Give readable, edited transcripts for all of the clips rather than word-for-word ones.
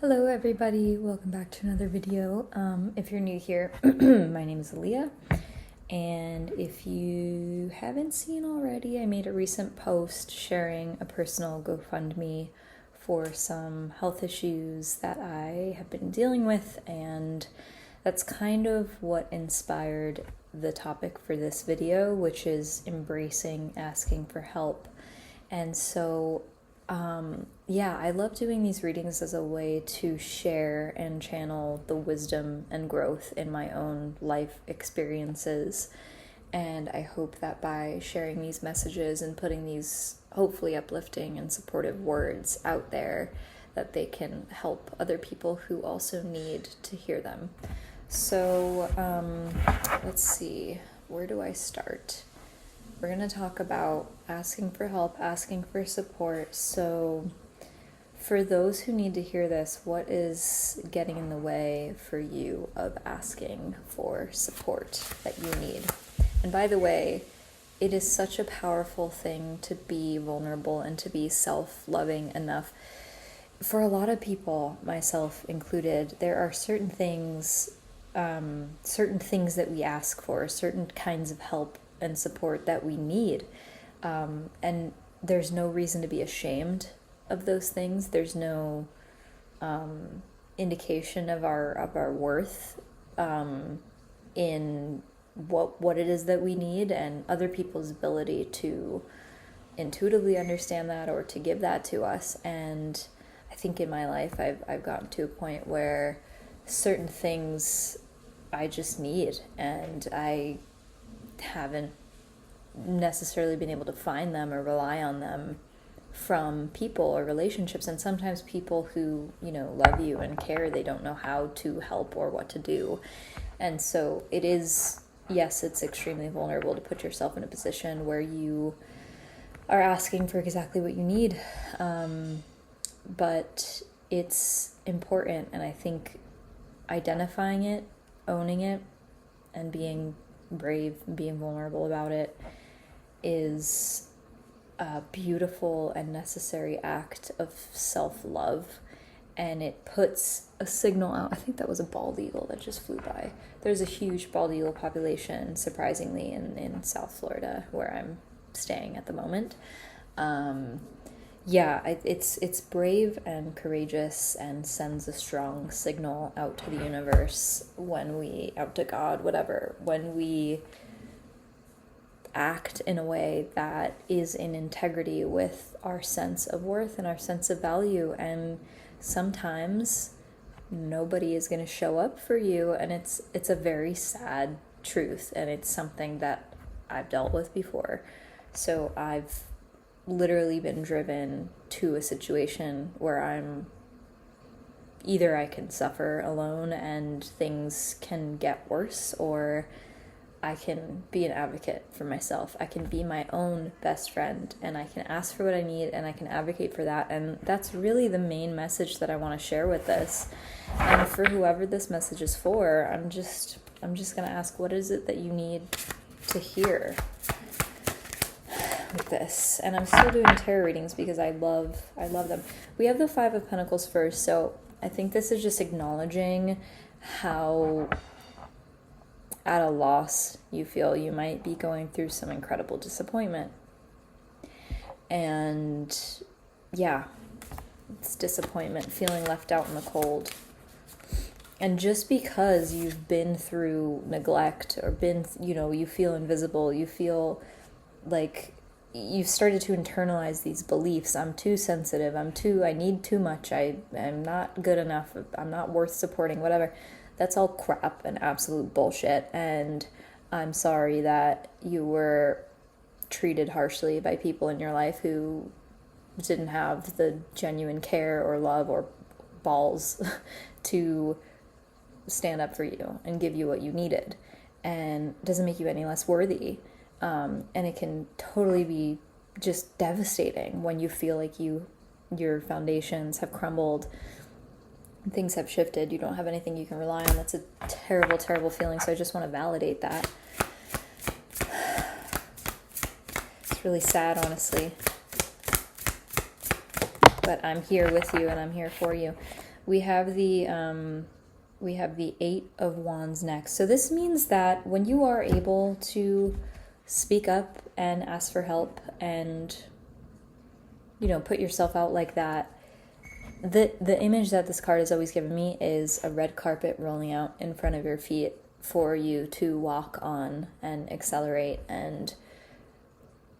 Hello everybody, welcome back to another video. If you're new here, my name is Aaliyah, and if you haven't seen already, I made a recent post sharing a personal GoFundMe for some health issues that I have been dealing with, and that's kind of what inspired the topic for this video, which is embracing asking for help. And so I love doing these readings as a way to share and channel the wisdom and growth in my own life experiences. And I hope that by sharing these messages and putting these hopefully uplifting and supportive words out there, that they can help other people who also need to hear them. So let's see, where do I start? We're going to talk about asking for help, asking for support. So for those who need to hear this, what is getting in the way for you of asking for support that you need? And by the way, it is such a powerful thing to be vulnerable and to be self-loving enough. For a lot of people, myself included, there are certain things that we ask for, certain kinds of help and support that we need, and there's no reason to be ashamed of those things. There's no indication of our worth in what it is that we need, and other people's ability to intuitively understand that or to give that to us. And I think in my life I've gotten to a point where certain things I just need, and I haven't necessarily been able to find them or rely on them from people or relationships. And sometimes people who, love you and care, they don't know how to help or what to do. And so it is, yes, it's extremely vulnerable to put yourself in a position where you are asking for exactly what you need. But it's important, and I think identifying it, owning it, and being brave, being vulnerable about it is a beautiful and necessary act of self-love, and it puts a signal out. I think that was a bald eagle that just flew by. There's a huge bald eagle population, surprisingly, in South Florida, where I'm staying at the moment. It's brave and courageous, and sends a strong signal out to the universe out to God, whatever, when we act in a way that is in integrity with our sense of worth and our sense of value. And sometimes nobody is going to show up for you, and it's a very sad truth, and it's something that I've dealt with before. So I've literally been driven to a situation where I can suffer alone and things can get worse, or I can be an advocate for myself. I can be my own best friend, and I can ask for what I need, and I can advocate for that. And that's really the main message that I want to share with this. And for whoever this message is for, I'm just going to ask, what is it that you need to hear with this? And I'm still doing tarot readings because I love them. We have the Five of Pentacles first, so I think this is just acknowledging how at a loss you feel. You might be going through some incredible disappointment, and it's disappointment, feeling left out in the cold. And just because you've been through neglect, or you feel invisible, you feel like you've started to internalize these beliefs. I'm too sensitive, I need too much, I'm not good enough, I'm not worth supporting, whatever. That's all crap and absolute bullshit. And I'm sorry that you were treated harshly by people in your life who didn't have the genuine care or love or balls to stand up for you and give you what you needed. And it doesn't make you any less worthy. And it can totally be just devastating when you feel like your foundations have crumbled, things have shifted, you don't have anything you can rely on. That's a terrible, terrible feeling. So I just want to validate that. It's really sad, honestly. But I'm here with you, and I'm here for you. we have the Eight of Wands next. So this means that when you are able to speak up and ask for help and, you know, put yourself out like that, the image that this card has always given me is a red carpet rolling out in front of your feet for you to walk on and accelerate and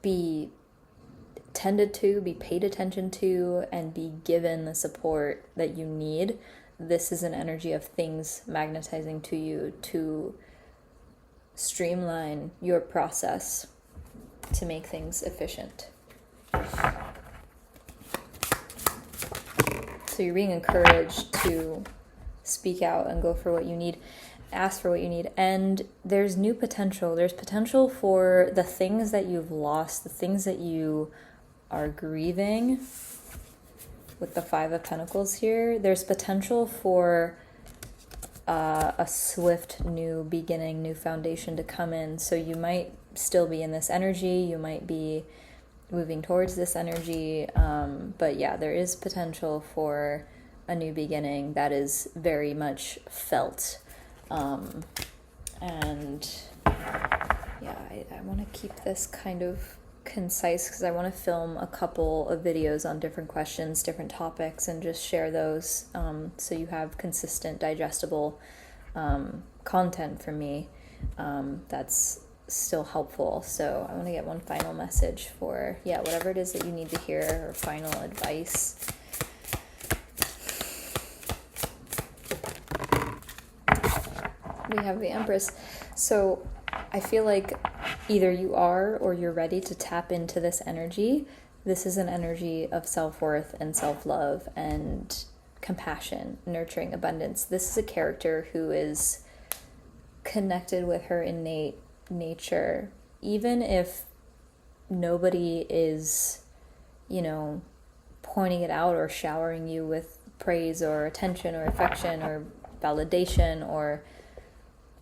be tended to, be paid attention to, and be given the support that you need. This is an energy of things magnetizing to you to streamline your process to make things efficient. So you're being encouraged to speak out and go for what you need, ask for what you need. And there's new potential. There's potential for the things that you've lost, the things that you are grieving. With the Five of Pentacles here, there's potential for a swift new beginning, new foundation to come in. So you might still be in this energy, you might be moving towards this energy, but yeah, there is potential for a new beginning that is very much felt. And yeah, I want to keep this kind of concise because I want to film a couple of videos on different questions, different topics, and just share those so you have consistent, digestible content from me that's still helpful. So I want to get one final message for, yeah, whatever it is that you need to hear, or final advice. We have the Empress. So I feel like either you are or you're ready to tap into this energy. This is an energy of self-worth and self-love and compassion, nurturing, abundance. This is a character who is connected with her innate nature, even if nobody is, you know, pointing it out or showering you with praise or attention or affection or validation or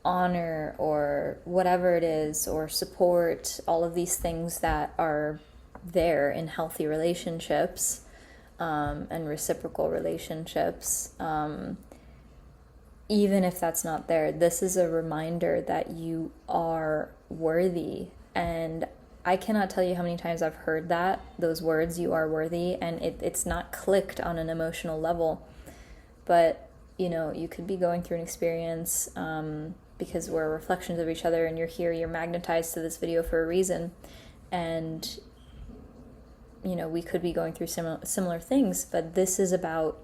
honor or whatever it is, or support, all of these things that are there in healthy relationships and reciprocal relationships. Even if that's not there, this is a reminder that you are worthy. And I cannot tell you how many times I've heard those words, you are worthy, and it's not clicked on an emotional level. But, you know, you could be going through an experience because we're reflections of each other, and you're here, you're magnetized to this video for a reason. And, you know, we could be going through similar things, but this is about,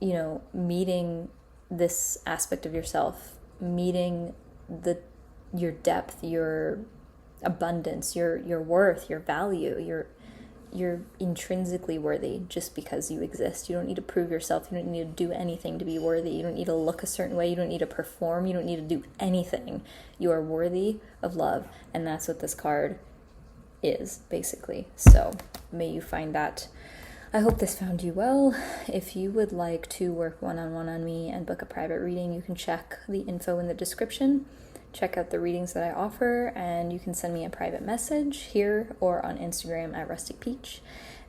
you know, meeting this aspect of yourself, meeting your depth, your abundance, your worth, your value. You're intrinsically worthy just because you exist. You don't need to prove yourself. You don't need to do anything to be worthy. You don't need to look a certain way. You don't need to perform. You don't need to do anything. You are worthy of love, and that's what this card is, basically. So may you find that. I hope this found you well. If you would like to work one-on-one on me and book a private reading, you can check the info in the description. Check out the readings that I offer, and you can send me a private message here or on Instagram at Rustic Peach.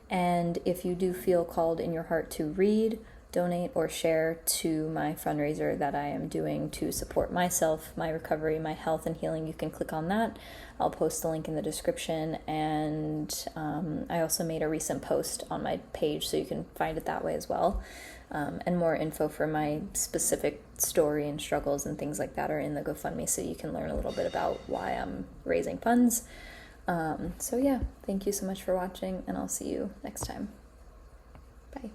And if you do feel called in your heart to read, donate, or share to my fundraiser that I am doing to support myself, my recovery, my health and healing, you can click on that. I'll post the link in the description, and I also made a recent post on my page, so you can find it that way as well. And more info for my specific story and struggles and things like that are in the GoFundMe, so you can learn a little bit about why I'm raising funds. So yeah, thank you so much for watching, and I'll see you next time. Bye.